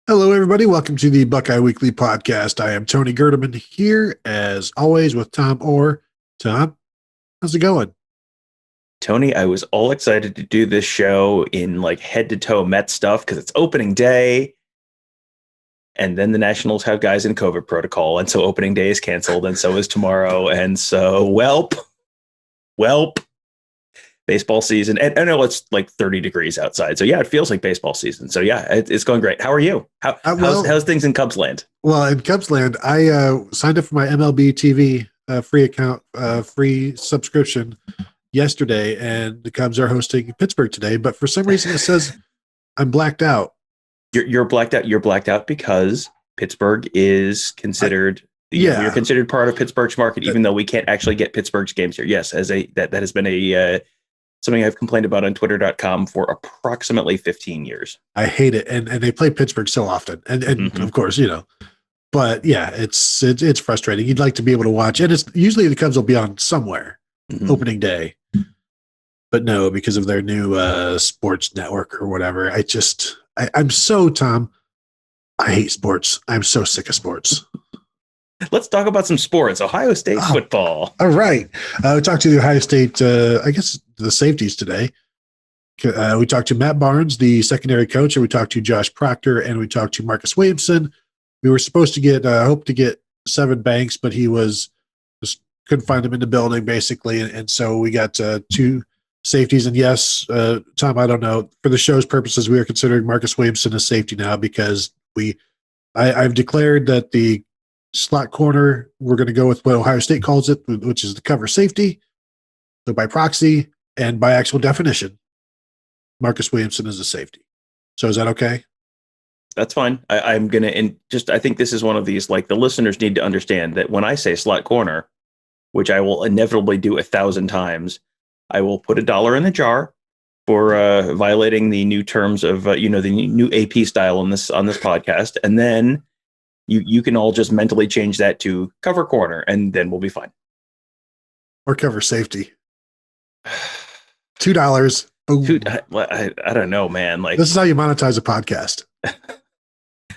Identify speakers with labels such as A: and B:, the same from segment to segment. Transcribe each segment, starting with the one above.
A: Hello, everybody. Welcome to the Buckeye Weekly Podcast. I am Tony Gerdeman here, as always, with Tom Orr. Tom, how's it going?
B: Tony, I was all excited to do this show in like head to toe Met stuff because it's opening day. And then the Nationals have guys in COVID protocol. And so opening day is canceled. And so is tomorrow. And so, welp, baseball season. And I know it's like 30 degrees outside. So yeah, it feels like baseball season. So yeah, it's going great. How are you? How's things in Cubs land?
A: Well, in Cubs land, I signed up for my MLB TV free account, free subscription yesterday. And the Cubs are hosting Pittsburgh today. But for some reason, it says I'm blacked out.
B: You're blacked out. You're blacked out because Pittsburgh is considered. You're considered part of Pittsburgh's market, even though we can't actually get Pittsburgh's games here. Yes, that has been a something I've complained about on Twitter.com for approximately 15 years.
A: I hate it, and they play Pittsburgh so often, and of course, But yeah, it's frustrating. You'd like to be able to watch, and it's usually the Cubs will be on somewhere opening day, but no, because of their new sports network or whatever. I'm so, Tom, I hate sports. I'm so sick of sports.
B: Let's talk about some sports. Ohio State football.
A: All right. We talked to the Ohio State, I guess the safeties today. We talked to Matt Barnes, the secondary coach, and we talked to Josh Proctor, and we talked to Marcus Williamson. We were supposed to hope to get Seven Banks, but he couldn't find him in the building, basically. And so we got two safeties. And yes, Tom, I don't know. For the show's purposes, we are considering Marcus Williamson a safety now because I've declared that the slot corner, we're going to go with what Ohio State calls it, which is the cover safety. So by proxy and by actual definition, Marcus Williamson is a safety. So is that okay?
B: That's fine. I'm going to, I think this is one of these, like the listeners need to understand that when I say slot corner, which I will inevitably do 1,000 times, I will put $1 in the jar for violating the new terms of, the new AP style on this podcast. And then you can all just mentally change that to cover corner, and then we'll be fine.
A: Or cover safety. $2.
B: I don't know, man. Like,
A: this is how you monetize a podcast.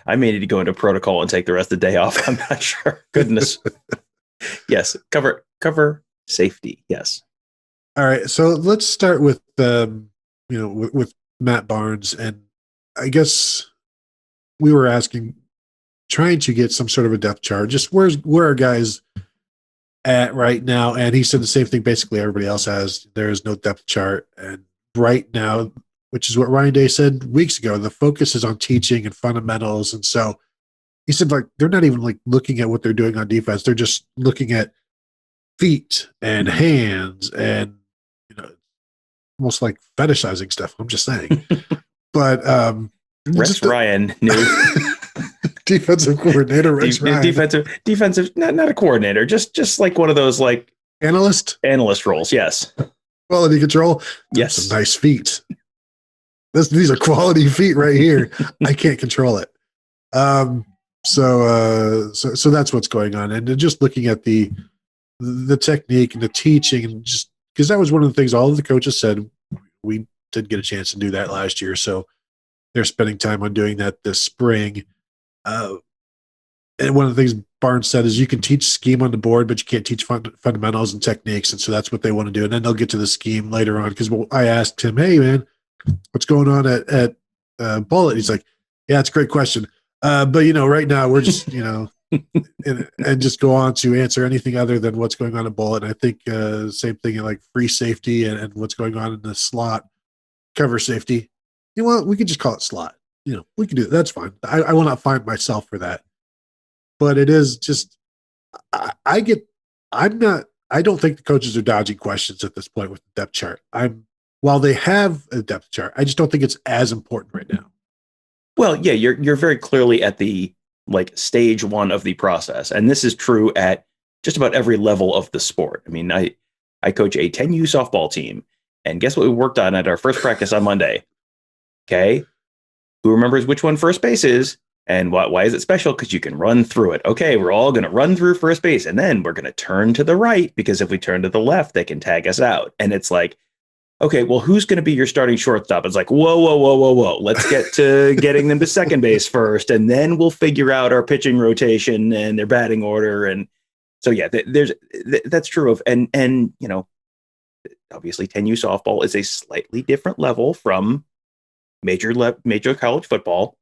B: I may need to go into protocol and take the rest of the day off. I'm not sure. Goodness. Yes. Cover safety. Yes.
A: All right. So let's start with, with Matt Barnes. And I guess we were trying to get some sort of a depth chart. Just where are guys at right now? And he said the same thing basically everybody else has. There is no depth chart. And right now, which is what Ryan Day said weeks ago, the focus is on teaching and fundamentals. And so he said, like, they're not even like looking at what they're doing on defense. They're just looking at feet and hands and, almost like fetishizing stuff. I'm just saying. But
B: Ryan knew.
A: Defensive coordinator,
B: Ryan. Defensive, not a coordinator, just like one of those like
A: analyst roles.
B: Yes.
A: Quality control.
B: Yes.
A: Some nice feet. These are quality feet right here. I can't control it. So that's what's going on. And just looking at the technique and the teaching, and just because that was one of the things all of the coaches said, we didn't get a chance to do that last year. So they're spending time on doing that this spring. And one of the things Barnes said is you can teach scheme on the board, but you can't teach fundamentals and techniques. And so that's what they want to do. And then they'll get to the scheme later on. Because I asked him, hey, man, what's going on at Bullet? He's like, yeah, it's a great question. But, right now we're just, and just go on to answer anything other than what's going on at Bullet. And I think same thing in like free safety and what's going on in the slot cover safety. You know what? We could just call it slot. We can do it. That's fine. I will not find myself for that. But it is just, I don't think the coaches are dodging questions at this point with the depth chart. While they have a depth chart, I just don't think it's as important right now.
B: Well, yeah, you're very clearly at the like stage one of the process. And this is true at just about every level of the sport. I mean, I coach a 10U softball team, and guess what we worked on at our first practice on Monday? Okay. Who remembers which one first base is? And why is it special? Because you can run through it. Okay, we're all going to run through first base, and then we're going to turn to the right, because if we turn to the left, they can tag us out. And it's like, okay, well, who's going to be your starting shortstop? It's like, whoa. Let's get to getting them to second base first, and then we'll figure out our pitching rotation and their batting order. And so, yeah, that's true of, and obviously 10U softball is a slightly different level from major college football,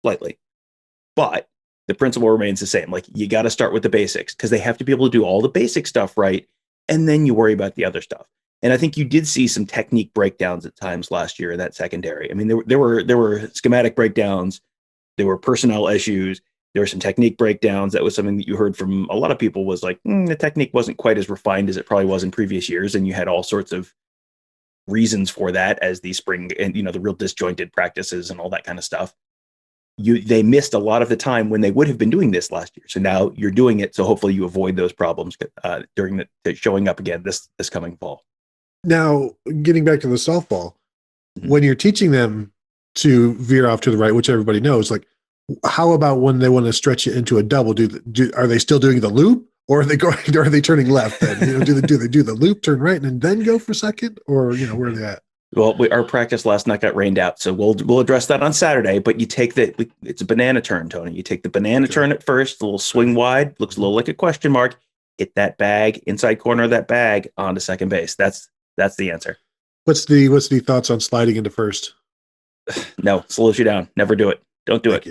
B: slightly, but the principle remains the same. Like, you got to start with the basics because they have to be able to do all the basic stuff right, and then you worry about the other stuff. And I think you did see some technique breakdowns at times last year in that secondary. I mean, there were schematic breakdowns, there were personnel issues, there were some technique breakdowns. That was something that you heard from a lot of people, was like, the technique wasn't quite as refined as it probably was in previous years, and you had all sorts of reasons for that, as the spring and the real disjointed practices and all that kind of stuff. They missed a lot of the time when they would have been doing this last year. So now you're doing it, so hopefully you avoid those problems during the showing up again this coming fall.
A: Now, getting back to the softball, when you're teaching them to veer off to the right, which everybody knows, like, how about when they want to stretch it into a double? Are they still doing the loop, or are they turning left? Then do they do the loop, turn right, and then go for second, or where are they at?
B: Well, our practice last night got rained out, so we'll address that on Saturday. But you take it's a banana turn, Tony. You take the banana turn at first, a little swing wide, looks a little like a question mark. Hit that bag, inside corner of that bag, onto second base. That's the answer. What's
A: the thoughts on sliding into first?
B: No, slows you down. Never do it. Don't do it.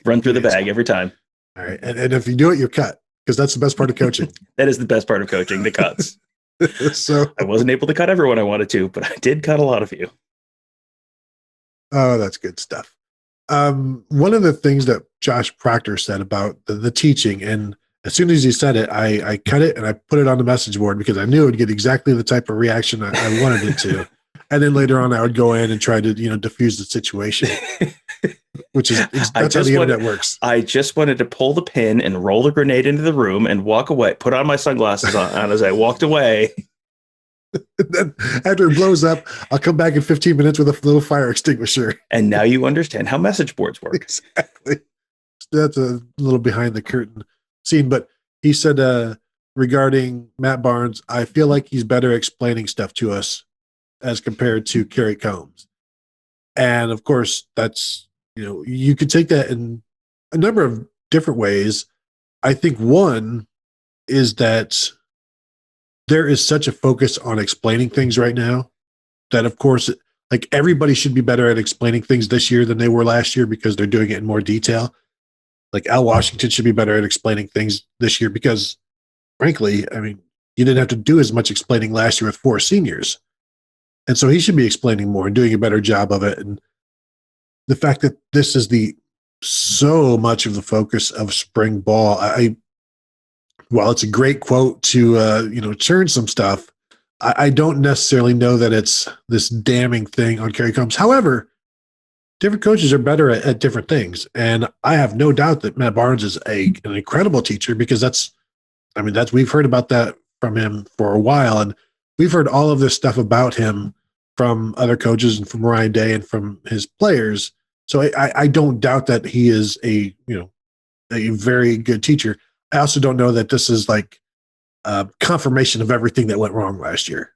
B: Run through the bag every time.
A: All right, and if you do it, you're cut, because that's the best part of coaching.
B: That is the best part of coaching, the cuts.
A: So
B: I wasn't able to cut everyone I wanted to, but I did cut a lot of you.
A: Oh, that's good stuff. One of the things that Josh Proctor said about the teaching, and as soon as he said it, I cut it and I put it on the message board because I knew it would get exactly the type of reaction I wanted it to. And then later on, I would go in and try to diffuse the situation, which is that's how the internet works.
B: I just wanted to pull the pin and roll the grenade into the room and walk away. Put on my sunglasses on as I walked away.
A: Then after it blows up, I'll come back in 15 minutes with a little fire extinguisher.
B: And now you understand how message boards work.
A: Exactly. That's a little behind the curtain scene. But he said regarding Matt Barnes, I feel like he's better explaining stuff to us as compared to Kerry Combs. And of course, that's, you could take that in a number of different ways. I think one is that there is such a focus on explaining things right now that, of course, like, everybody should be better at explaining things this year than they were last year because they're doing it in more detail. Like, Al Washington should be better at explaining things this year because, frankly, I mean, you didn't have to do as much explaining last year with 4 seniors. And so he should be explaining more and doing a better job of it. And the fact that this is so much of the focus of spring ball, while it's a great quote to, churn some stuff, I don't necessarily know that it's this damning thing on Kerry Combs. However, different coaches are better at different things. And I have no doubt that Matt Barnes is an incredible teacher, because we've heard about that from him for a while. And we've heard all of this stuff about him from other coaches and from Ryan Day and from his players. So I don't doubt that he is a very good teacher. I also don't know that this is like confirmation of everything that went wrong last year.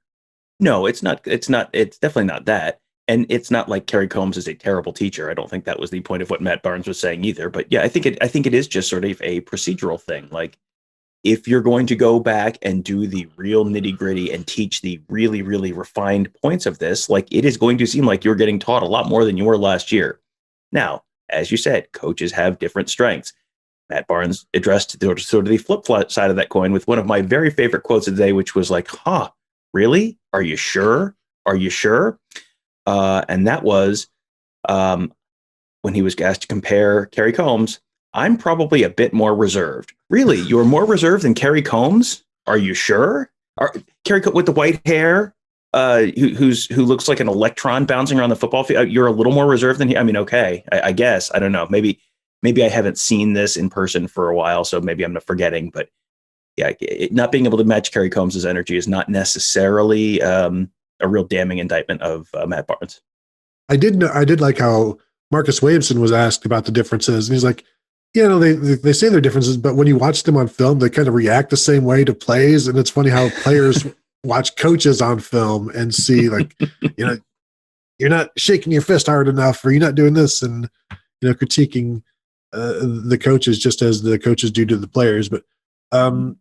B: No, it's not. It's definitely not that. And it's not like Kerry Combs is a terrible teacher. I don't think that was the point of what Matt Barnes was saying either. But yeah, I think it is just sort of a procedural thing. Like, if you're going to go back and do the real nitty gritty and teach the really, really refined points of this, like, it is going to seem like you're getting taught a lot more than you were last year. Now, as you said, coaches have different strengths. Matt Barnes addressed sort of the flip side of that coin with one of my very favorite quotes of the day, which was like, really? Are you sure? Are you sure? And that was when he was asked to compare Kerry Combs. I'm probably a bit more reserved. Really? You're more reserved than Kerry Combs? Are you sure? Kerry with the white hair, who looks like an electron bouncing around the football field. You're a little more reserved than he. I mean, okay, I guess. I don't know. Maybe I haven't seen this in person for a while, so maybe I'm not forgetting. But yeah, not being able to match Kerry Combs' energy is not necessarily a real damning indictment of Matt Barnes.
A: I did like how Marcus Williamson was asked about the differences, and he's like, they say they're differences, but when you watch them on film, they kind of react the same way to plays. And it's funny how players watch coaches on film and see like, you're not shaking your fist hard enough, or you're not doing this, and critiquing the coaches just as the coaches do to the players. But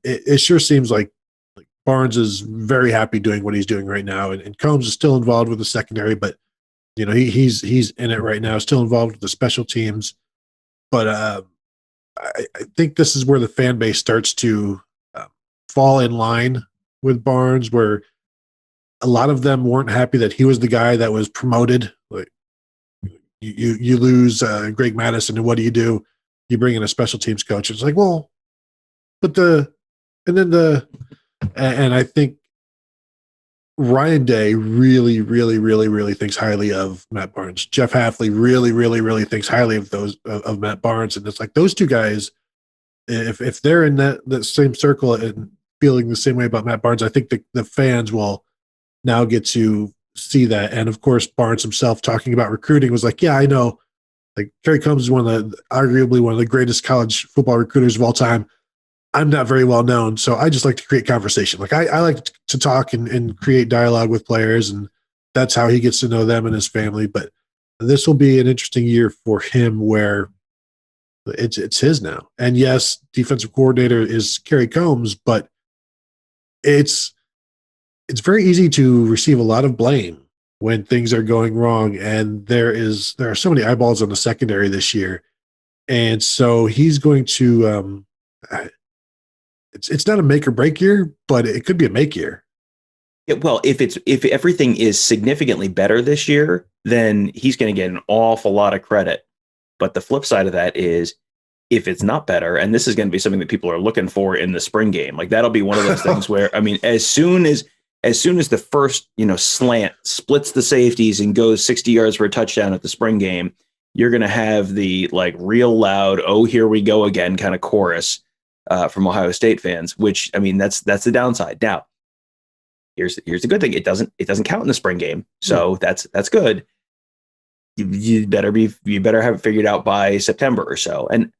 A: it sure seems like Barnes is very happy doing what he's doing right now, and Combs is still involved with the secondary, but he's in it right now, still involved with the special teams. But I think this is where the fan base starts to fall in line with Barnes, where a lot of them weren't happy that he was the guy that was promoted. Like you lose Greg Madison, and what do? You bring in a special teams coach. It's like, well, but and I think Ryan Day really, really, really, really thinks highly of Matt Barnes. Jeff Hafley really, really, really thinks highly of Matt Barnes. And it's like those two guys, if they're in that same circle and feeling the same way about Matt Barnes, I think the fans will now get to see that. And of course, Barnes himself talking about recruiting was like, yeah, I know. Like Kerry Combs is arguably one of the greatest college football recruiters of all time. I'm not very well known, so I just like to create conversation. Like I like to talk and create dialogue with players, and that's how he gets to know them and his family. But this will be an interesting year for him, where it's his now. And yes, defensive coordinator is Kerry Combs, but it's very easy to receive a lot of blame when things are going wrong. And there are so many eyeballs on the secondary this year, and so he's going to. It's not a make or break year, but it could be a make year.
B: Yeah, well, if everything is significantly better this year, then he's going to get an awful lot of credit. But the flip side of that is, if it's not better, and this is going to be something that people are looking for in the spring game, like that'll be one of those things where, I mean, as soon as the first slant splits the safeties and goes 60 yards for a touchdown at the spring game, you're going to have the like real loud, "Oh, here we go again" kind of chorus from Ohio State fans, which, I mean, that's the downside. Now, here's the good thing: it doesn't count in the spring game, so that's good. You better have it figured out by September or so. And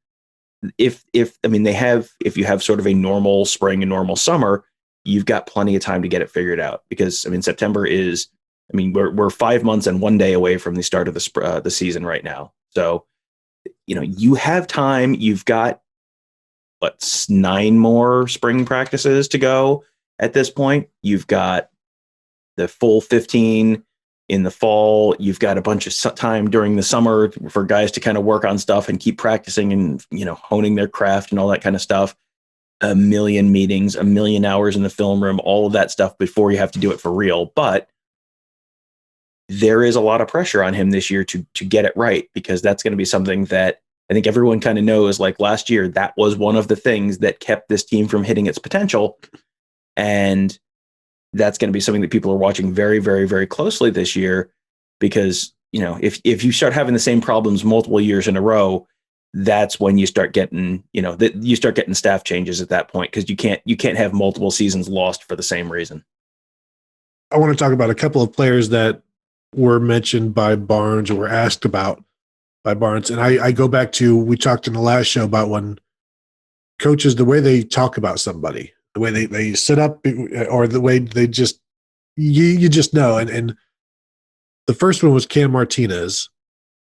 B: if you have sort of a normal spring and normal summer, you've got plenty of time to get it figured out, because September is, we're 5 months and 1 day away from the start of the season right now. So you have time. You've got 9 more spring practices to go at this point. You've got the full 15 in the fall. You've got a bunch of time during the summer for guys to kind of work on stuff and keep practicing and honing their craft and all that kind of stuff. A million meetings, a million hours in the film room, all of that stuff before you have to do it for real. But there is a lot of pressure on him this year to get it right, because that's going to be something that I think everyone kind of knows. Like last year, that was one of the things that kept this team from hitting its potential. And that's going to be something that people are watching very, very, very closely this year, because, if you start having the same problems multiple years in a row, that's when you start getting, staff changes at that point, because you can't have multiple seasons lost for the same reason.
A: I want to talk about a couple of players that were mentioned by Barnes or were asked about by Barnes. And I go back to, we talked in the last show about when coaches, the way they talk about somebody, the way they sit up, or the way they just, you just know. And the first one was Cam Martinez.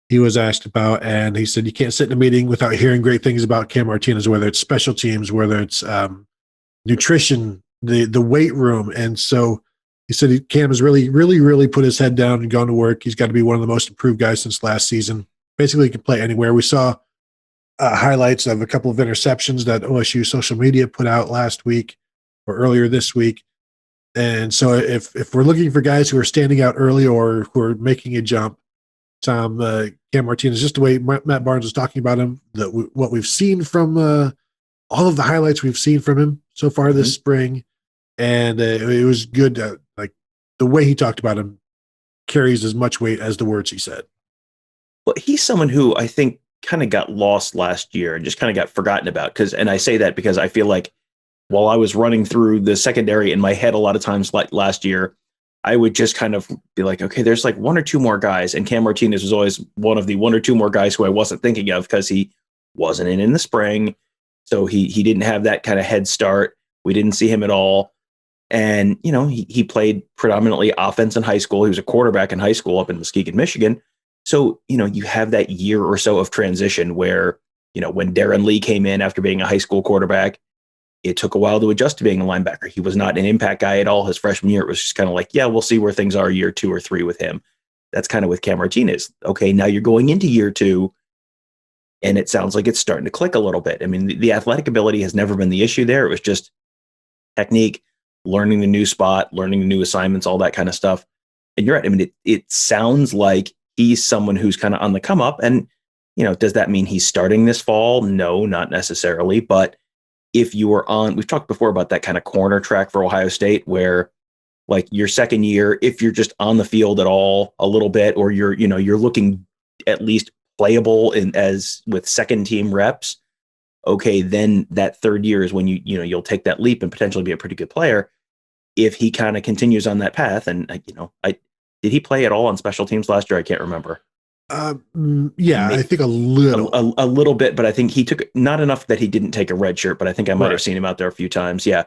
A: He was asked about, and he said, you can't sit in a meeting without hearing great things about Cam Martinez, whether it's special teams, whether it's nutrition, the weight room. And so he said Cam has really, really, really put his head down and gone to work. He's got to be one of the most improved guys since last season. Basically, he can play anywhere. We saw highlights of a couple of interceptions that OSU social media put out last week or earlier this week. And so if we're looking for guys who are standing out early or who are making a jump, Tom, Cam Martinez, just the way Matt Barnes was talking about him, what we've seen from all of the highlights we've seen from him so far this spring, and it was good. Like the way he talked about him carries as much weight as the words he said.
B: Well, he's someone who I think kind of got lost last year and just kind of got forgotten about. And I say that because I feel like while I was running through the secondary in my head a lot of times like last year, I would just kind of be like, okay, there's like 1 or 2 more guys. And Cam Martinez was always one of the 1 or 2 more guys who I wasn't thinking of, because he wasn't in the spring. So he didn't have that kind of head start. We didn't see him at all. And, he played predominantly offense in high school. He was a quarterback in high school up in Muskegon, Michigan. So, you have that year or so of transition where, when Darren Lee came in after being a high school quarterback, it took a while to adjust to being a linebacker. He was not an impact guy at all his freshman year. It was just kind of like, yeah, we'll see where things are year 2 or 3 with him. That's kind of with Cam Martinez. Okay, now you're going into year 2, and it sounds like it's starting to click a little bit. I mean, the athletic ability has never been the issue there. It was just technique, learning the new spot, learning the new assignments, all that kind of stuff. And you're right. I mean, it sounds like he's someone who's kind of on the come up. And, does that mean he's starting this fall? No, not necessarily. But if you were we've talked before about that kind of corner track for Ohio State where like your second year, if you're just on the field at all a little bit, or you're looking at least playable as with second team reps, okay, then that third year is when you'll take that leap and potentially be a pretty good player. If he kind of continues on that path, and did he play at all on special teams last year? I can't remember.
A: Yeah, I think a
B: little bit, but I think he took not enough that he didn't take a red shirt, but I think I might have seen him out there a few times. Yeah.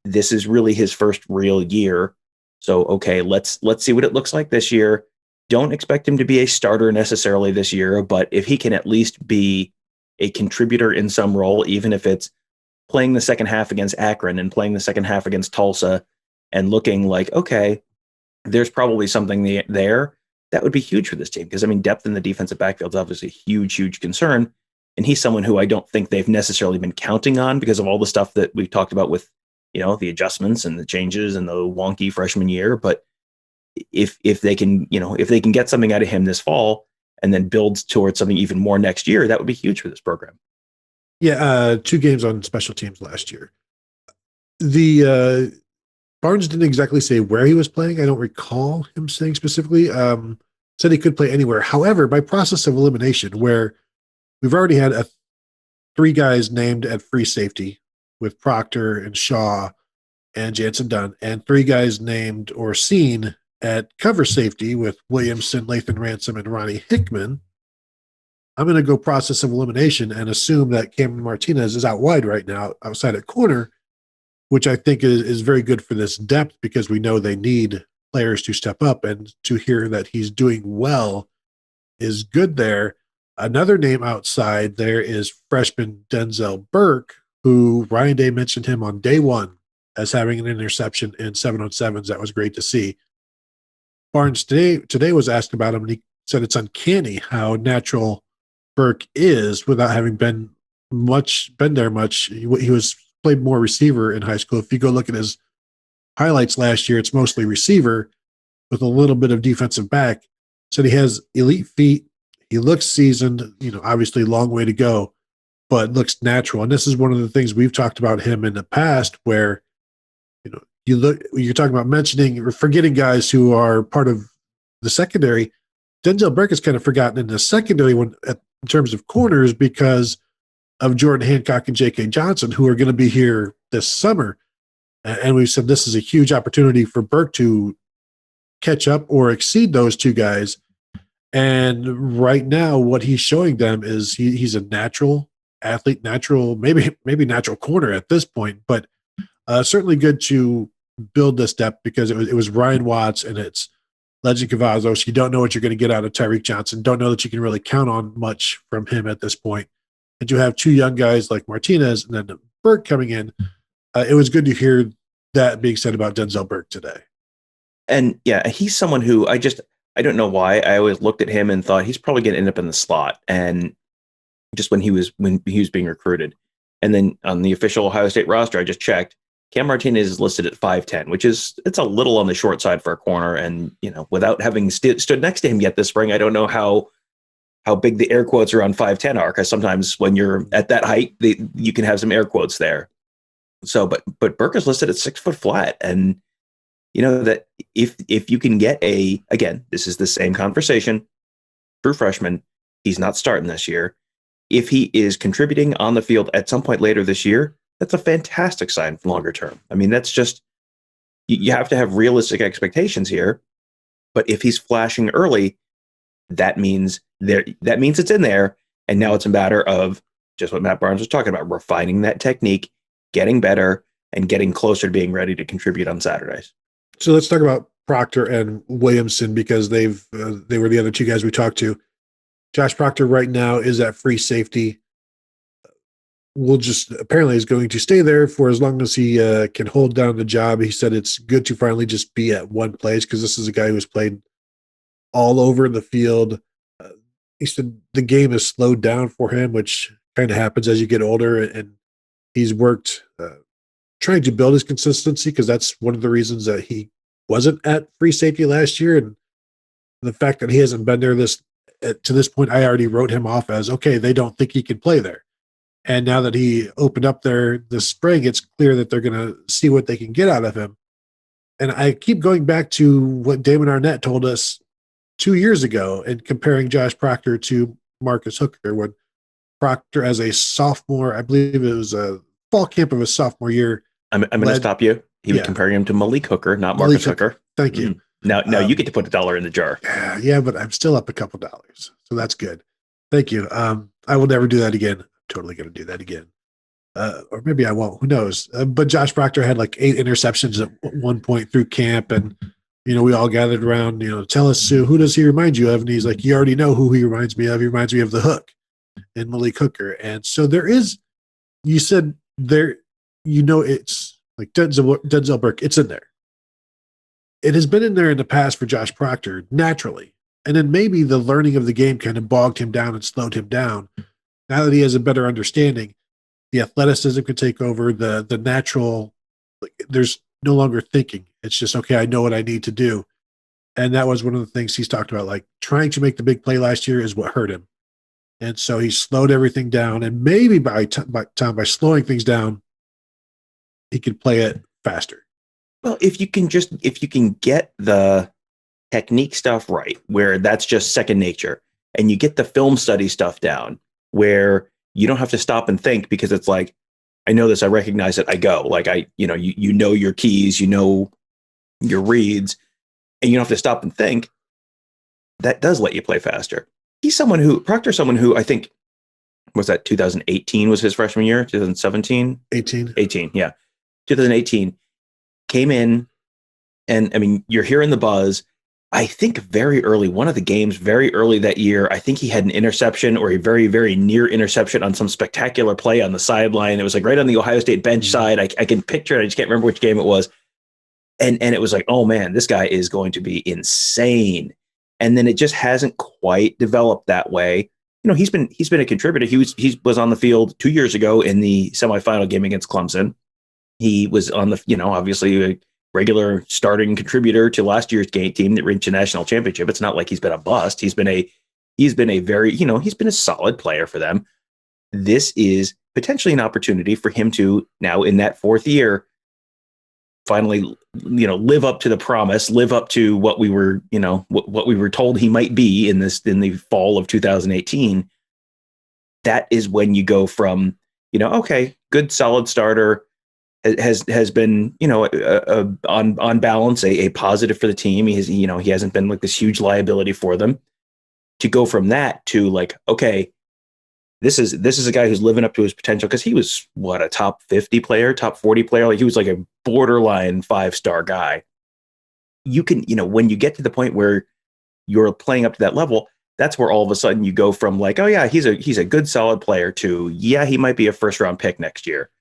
B: This is really his first real year. So, okay, let's see what it looks like this year. Don't expect him to be a starter necessarily this year, but if he can at least be a contributor in some role, even if it's playing the second half against Akron and playing the second half against Tulsa and looking like, okay, there's probably something there, that would be huge for this team. Because, I mean, depth in the defensive backfield is obviously a huge, huge concern. And he's someone who I don't think they've necessarily been counting on because of all the stuff that we've talked about with, the adjustments and the changes and the wonky freshman year. But if they can get something out of him this fall and then build towards something even more next year, that would be huge for this program.
A: Yeah, 2 games on special teams last year. The Barnes didn't exactly say where he was playing. I don't recall him saying specifically. Said he could play anywhere. However, by process of elimination, where we've already had 3 guys named at free safety with Proctor and Shaw and Jansen Dunn, and 3 guys named or seen at cover safety with Williamson, Lathan Ransom, and Ronnie Hickman, I'm going to go process of elimination and assume that Cameron Martinez is out wide right now, outside at corner, which I think is very good for this depth because we know they need players to step up, and to hear that he's doing well is good there. Another name outside there is freshman Denzel Burke, who Ryan Day mentioned him on day 1 as having an interception in 7-on-7s. That was great to see. Barnes today was asked about him, and he said it's uncanny how natural Burke is without having been there much. He was played more receiver in high school. If you go look at his highlights last year, it's mostly receiver with a little bit of defensive back. So he has elite feet. He looks seasoned, obviously long way to go, but looks natural. And this is one of the things we've talked about him in the past where, you're talking about mentioning or forgetting guys who are part of the secondary. Denzel Burke is kind of forgotten in the secondary in terms of corners because of Jordan Hancock and J.K. Johnson, who are going to be here this summer. And we've said this is a huge opportunity for Burke to catch up or exceed those 2 guys. And right now, what he's showing them is he's a natural athlete, maybe natural corner at this point, but certainly good to build this depth because it was Ryan Watts and it's Legend Cavazos. You don't know what you're going to get out of Tyreek Johnson. Don't know that you can really count on much from him at this point. And you have 2 young guys like Martinez and then Burke coming in. It was good to hear that being said about Denzel Burke today.
B: And yeah, he's someone who I don't know why I always looked at him and thought he's probably going to end up in the slot. And just when he was being recruited, and then on the official Ohio State roster, I just checked. Cam Martinez is listed at 5'10", it's a little on the short side for a corner. And without having stood next to him yet this spring, I don't know how big the air quotes around 5'10" are, because sometimes when you're at that height, you can have some air quotes there. So, but Burke is listed at 6 foot flat, and that if you can get again, this is the same conversation, true freshman, he's not starting this year. If he is contributing on the field at some point later this year, that's a fantastic sign for longer term. I mean, that's just, you have to have realistic expectations here. But if he's flashing early, that means it's in there. And now it's a matter of just what Matt Barnes was talking about, refining that technique, getting better, and getting closer to being ready to contribute on Saturdays.
A: So let's talk about Proctor and Williamson, because they were the other two guys we talked to. Josh Proctor right now is at free safety. Apparently is going to stay there for as long as he can hold down the job. He said it's good to finally just be at one place, because this is a guy who's played all over the field. He said the game has slowed down for him, which kind of happens as you get older, and he's worked trying to build his consistency, because that's one of the reasons that he wasn't at free safety last year. And the fact that he hasn't been there to this point, I already wrote him off as, okay, they don't think he can play there. And now that he opened up there this spring, it's clear that they're going to see what they can get out of him. And I keep going back to what Damon Arnett told us 2 years ago and comparing Josh Proctor to Marcus Hooker, when Proctor, as a sophomore, I believe it was a fall camp of his sophomore year.
B: I'm going to stop you. He was comparing him to Malik Hooker, not Marcus Hooker.
A: Thank you.
B: Now you get to put $1 in the jar.
A: Yeah, but I'm still up a couple dollars, so that's good. Thank you. I will never do that again. I'm totally going to do that again. Or maybe I won't. Who knows? But Josh Proctor had like 8 interceptions at one point through camp, and we all gathered around. Tell us, who does he remind you of? And he's like, you already know who he reminds me of. He reminds me of the Hook and Malik Hooker. And so there is. You said there. It's like Denzel Burke. It's in there. It has been in there in the past for Josh Proctor naturally, and then maybe the learning of the game kind of bogged him down and slowed him down. Now that he has a better understanding, the athleticism can take over, the natural, there's no longer thinking. It's just, okay, I know what I need to do. And that was one of the things he's talked about, like trying to make the big play last year is what hurt him. And so he slowed everything down. And maybe by slowing things down, he could play it faster.
B: Well, if you can get the technique stuff right, where that's just second nature, and you get the film study stuff down, where you don't have to stop and think, because it's like, I know this, I recognize it, I go. Like you know your keys, you know your reads, and you don't have to stop and think. That does let you play faster. Proctor's someone who I think, was that 2018 was his freshman year, 2017? 18, yeah. 2018 came in, and I mean, you're hearing the buzz. I think very early, one of the games very early that year, I think he had an interception, or a very, very near interception on some spectacular play on the sideline. It was like right on the Ohio State bench side. I can picture it. I just can't remember which game it was. And it was like, oh man, this guy is going to be insane. And then it just hasn't quite developed that way. He's been a contributor. He was on the field 2 years ago in the semifinal game against Clemson. He was on the, obviously a regular starting contributor to last year's game team that reached a national championship. It's not like he's been a bust. He's been a very, he's been a solid player for them. This is potentially an opportunity for him to now, in that 4th year, finally, live up to the promise, live up to what we were, what we were told he might be in the fall of 2018. That is when you go from, okay, good, solid starter, has been, on balance, a positive for the team. He hasn't been like this huge liability for them. To go from that to like, okay, this is a guy who's living up to his potential, because he was a top 50 player, top 40 player. Like, he was like a borderline 5-star guy. You can, when you get to the point where you're playing up to that level, that's where all of a sudden you go from like, oh yeah, he's a good, solid player, to, yeah, he might be a 1st-round pick next year.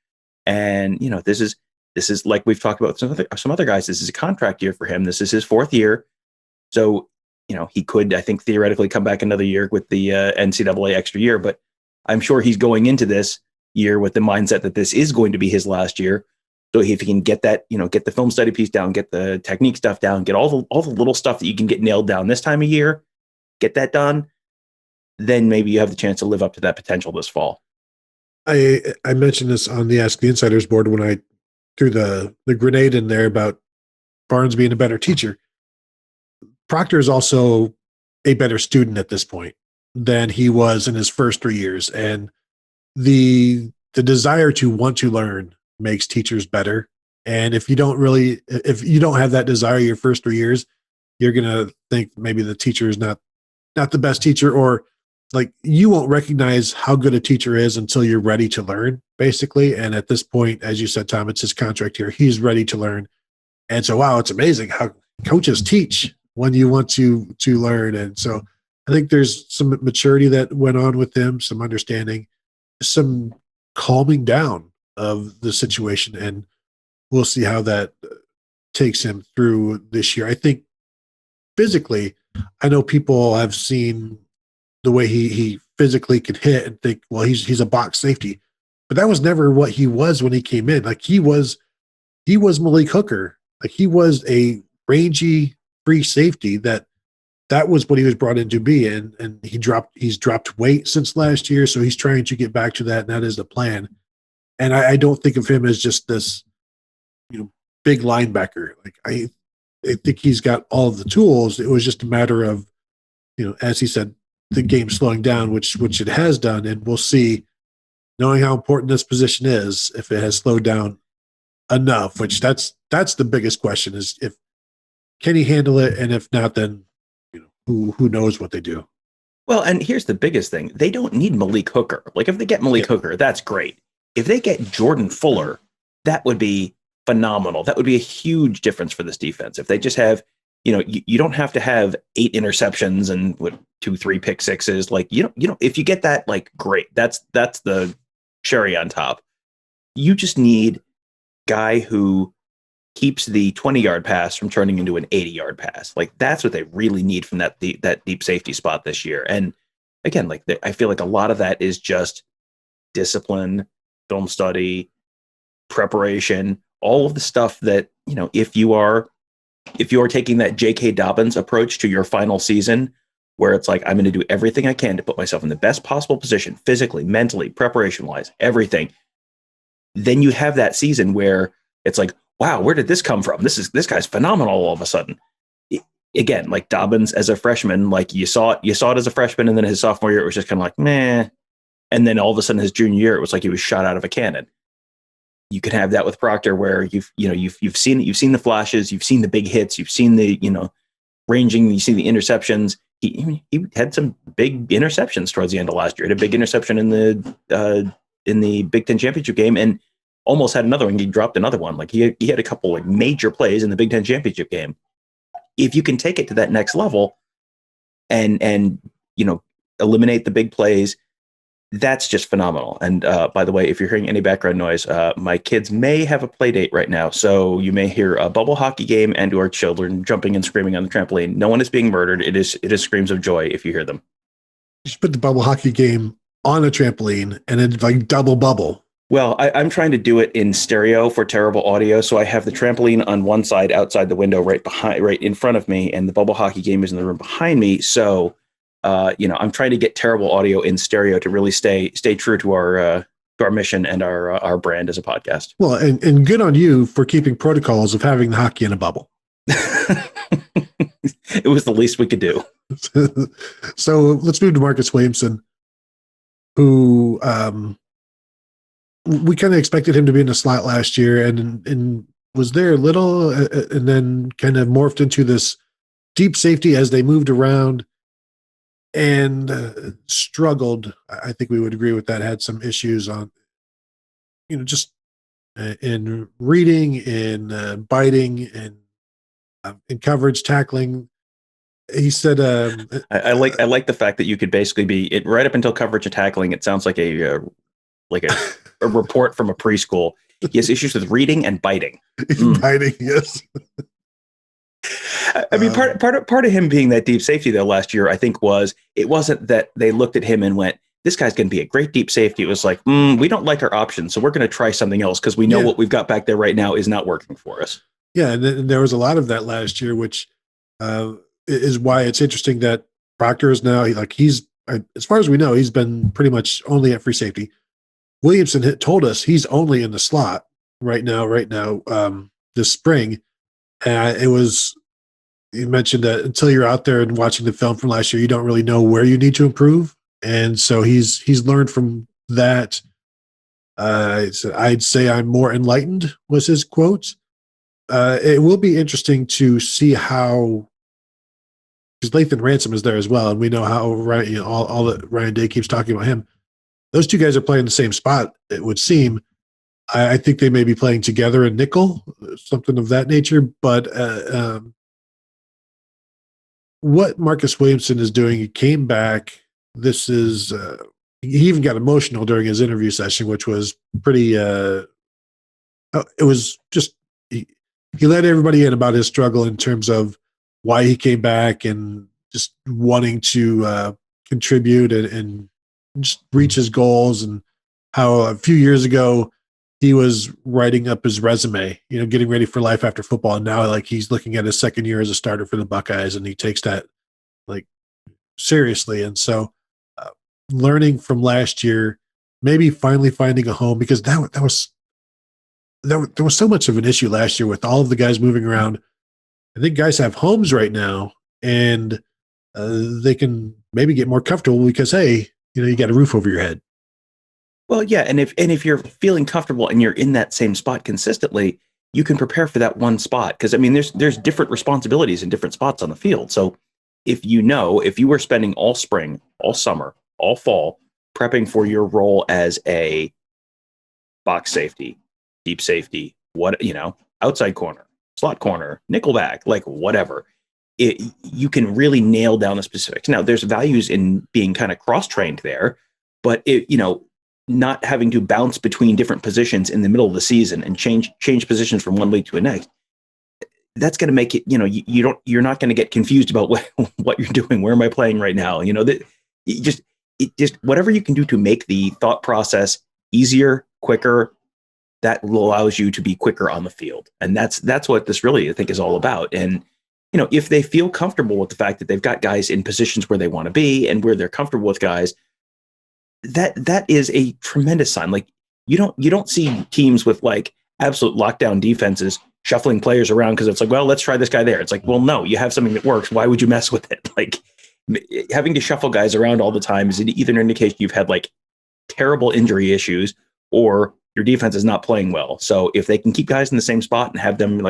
B: And this is like we've talked about some other guys. This is a contract year for him. This is his 4th year, so he could, I think, theoretically come back another year with the NCAA extra year. But I'm sure he's going into this year with the mindset that this is going to be his last year. So if he can get that, get the film study piece down, get the technique stuff down, get all the little stuff that you can get nailed down this time of year, get that done, then maybe you have the chance to live up to that potential this fall.
A: I mentioned this on the Ask the Insiders board when I threw the grenade in there about Barnes being a better teacher. Proctor is also a better student at this point than he was in his first 3 years. And the desire to want to learn makes teachers better. And if you don't have that desire your first 3 years, you're going to think maybe the teacher is not the best teacher, or like you won't recognize how good a teacher is until you're ready to learn, basically. And at this point, as you said, Tom, it's his contract here. He's ready to learn. And so, wow, it's amazing how coaches teach when you want to learn. And so I think there's some maturity that went on with him, some understanding, some calming down of the situation. And we'll see how that takes him through this year. I think physically, I know people have seen the way he physically can hit and think, well, he's a box safety. But that was never what he was when he came in. Like he was Malik Hooker. Like he was a rangy free safety that was what he was brought in to be. And he's dropped weight since last year. So he's trying to get back to that. And that is the plan. And I don't think of him as just this, big linebacker. Like I think he's got all of the tools. It was just a matter of, as he said, the game slowing down, which it has done. And we'll see, knowing how important this position is, if it has slowed down enough, which that's the biggest question is if can he handle it? And if not, then who knows what they do.
B: Well, and here's the biggest thing. They don't need Malik Hooker. Like if they get Malik Hooker, that's great. If they get Jordan Fuller, that would be phenomenal. That would be a huge difference for this defense. If they just have, you don't have to have 8 interceptions and 2-3 pick sixes. Like, if you get that, like, great. That's the cherry on top. You just need guy who keeps the 20-yard pass from turning into an 80-yard pass. Like that's what they really need from that deep safety spot this year. And again, like I feel like a lot of that is just discipline, film study, preparation, all of the stuff that, if you are taking that J.K. Dobbins approach to your final season, where it's like, I'm going to do everything I can to put myself in the best possible position, physically, mentally, preparation-wise, everything. Then you have that season where it's like, wow, where did this come from? This guy's phenomenal all of a sudden. Again, like Dobbins as a freshman, like you saw it as a freshman, and then his sophomore year, it was just kind of like, meh. And then all of a sudden his junior year, it was like he was shot out of a cannon. You can have that with Proctor, where you've seen the flashes, you've seen the big hits, you've seen the ranging, you see the interceptions. He had some big interceptions towards the end of last year. He had a big interception in the Big Ten championship game, and almost had another one. He dropped another one. Like he had a couple like major plays in the Big Ten championship game. If you can take it to that next level, and eliminate the big plays, that's just phenomenal. And by the way, if you're hearing any background noise, my kids may have a play date right now. So you may hear a bubble hockey game and or children jumping and screaming on the trampoline. No one is being murdered. It is screams of joy if you hear them.
A: You should put the bubble hockey game on a trampoline and then like double bubble.
B: Well, I'm trying to do it in stereo for terrible audio. So I have the trampoline on one side outside the window right in front of me, and the bubble hockey game is in the room behind me. So I'm trying to get terrible audio in stereo to really stay true to our mission and our brand as a podcast.
A: Well, and good on you for keeping protocols of having the hockey in a bubble.
B: It was the least we could do.
A: So let's move to Marcus Williamson, who we kind of expected him to be in the slot last year and was there a little and then kind of morphed into this deep safety as they moved around and struggled. I think we would agree with that. Had some issues on, just in reading, in biting, and in coverage, tackling. He said,
B: I like the fact that you could basically be right up until coverage and tackling. It sounds like a report from a preschool. He has issues with reading and biting.
A: Biting, yes.
B: I mean, part of him being that deep safety though last year, I think it wasn't that they looked at him and went, this guy's going to be a great deep safety. It was like, we don't like our options, so we're going to try something else because we know what we've got back there right now is not working for us.
A: Yeah, and there was a lot of that last year, which is why it's interesting that Proctor is now he's as far as we know, he's been pretty much only at free safety. Williamson told us he's only in the slot right now, this spring. And you mentioned that until you're out there and watching the film from last year, you don't really know where you need to improve. And so he's learned from that. I'd say I'm more enlightened was his quote. It will be interesting to see how because Lathan Ransom is there as well, and we know how Ryan, all that Ryan Day keeps talking about him. Those two guys are playing the same spot, it would seem. I think they may be playing together in nickel, something of that nature. But what Marcus Williamson is doing, he came back. This is he even got emotional during his interview session, which was pretty. It was just he let everybody in about his struggle in terms of why he came back and just wanting to contribute and just reach his goals, and how a few years ago he was writing up his resume, getting ready for life after football. And now like he's looking at his second year as a starter for the Buckeyes, and he takes that like seriously. And so learning from last year, maybe finally finding a home, because there was so much of an issue last year with all of the guys moving around. I think guys have homes right now, and they can maybe get more comfortable because, hey, you got a roof over your head.
B: Well, yeah, and if you're feeling comfortable and you're in that same spot consistently, you can prepare for that one spot. Because I mean, there's different responsibilities in different spots on the field. So if you were spending all spring, all summer, all fall prepping for your role as a box safety, deep safety, outside corner, slot corner, nickelback, like whatever, you can really nail down the specifics. Now, there's values in being kind of cross-trained there, but not having to bounce between different positions in the middle of the season and change positions from one league to the next, that's going to make it, you're not going to get confused about what you're doing. Where am I playing right now? Just whatever you can do to make the thought process easier, quicker, that allows you to be quicker on the field. And that's what this really, I think, is all about. And, if they feel comfortable with the fact that they've got guys in positions where they want to be and where they're comfortable with guys, that is a tremendous sign. Like you don't see teams with like absolute lockdown defenses shuffling players around because it's like, well, let's try this guy there. It's like, well, no, you have something that works. Why would you mess with it? Like having to shuffle guys around all the time is either an indication you've had like terrible injury issues or your defense is not playing well. So if they can keep guys in the same spot and have them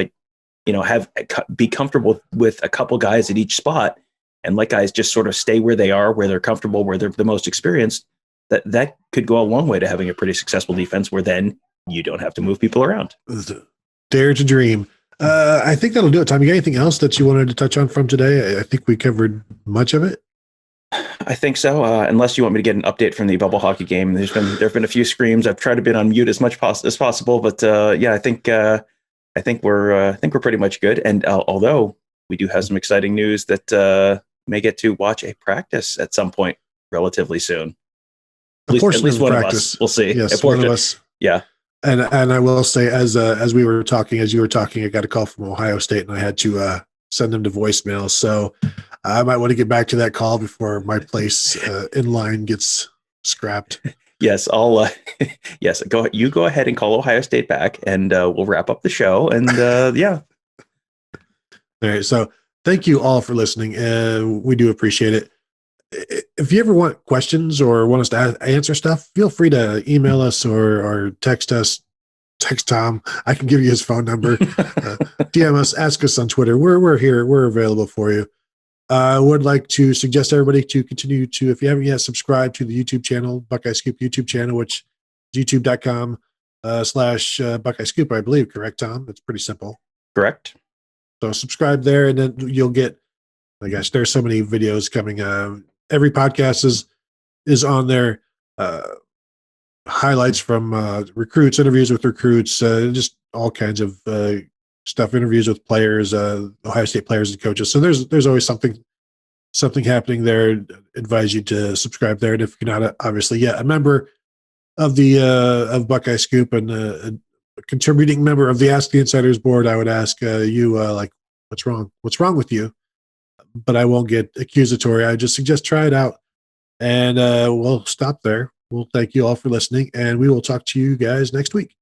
B: be comfortable with a couple guys at each spot and let guys just sort of stay where they are, where they're comfortable, where they're the most experienced, that could go a long way to having a pretty successful defense where then you don't have to move people around.
A: Dare to dream. I think that'll do it. Tom, you got anything else that you wanted to touch on from today? I think we covered much of it.
B: I think so. Unless you want me to get an update from the bubble hockey game, there've been a few screams. I've tried to be on mute as much as possible, but I think we're pretty much good. And although we do have some exciting news that may get to watch a practice at some point relatively soon. At least one of us. We'll see.
A: Yes, one of us.
B: Yeah.
A: And I will say, as you were talking, I got a call from Ohio State, and I had to send them to voicemail. So I might want to get back to that call before my place in line gets scrapped.
B: Yes, I'll. Yes, you go ahead and call Ohio State back, and we'll wrap up the show. And yeah.
A: All right. So thank you all for listening. We do appreciate it. If you ever want questions or want us to answer stuff, feel free to email us or text us. Text Tom. I can give you his phone number. DM us, ask us on Twitter. We're here. We're available for you. I would like to suggest everybody to continue to, if you haven't yet, subscribe to the YouTube channel, Buckeye Scoop YouTube channel, which is youtube.com/Buckeye Scoop, I believe. Correct, Tom? It's pretty simple.
B: Correct.
A: So subscribe there, and then you'll get, I guess, there's so many videos coming. Every podcast is on there. Highlights from recruits, interviews with recruits, just all kinds of stuff, interviews with players, Ohio State players and coaches. So there's always something happening there. I'd advise you to subscribe there. And if you're not obviously yet a member of the of Buckeye Scoop and a contributing member of the Ask the Insiders board, I would ask you like, what's wrong? What's wrong with you? But I won't get accusatory. I just suggest try it out. And we'll stop there. We'll thank you all for listening, and we will talk to you guys next week.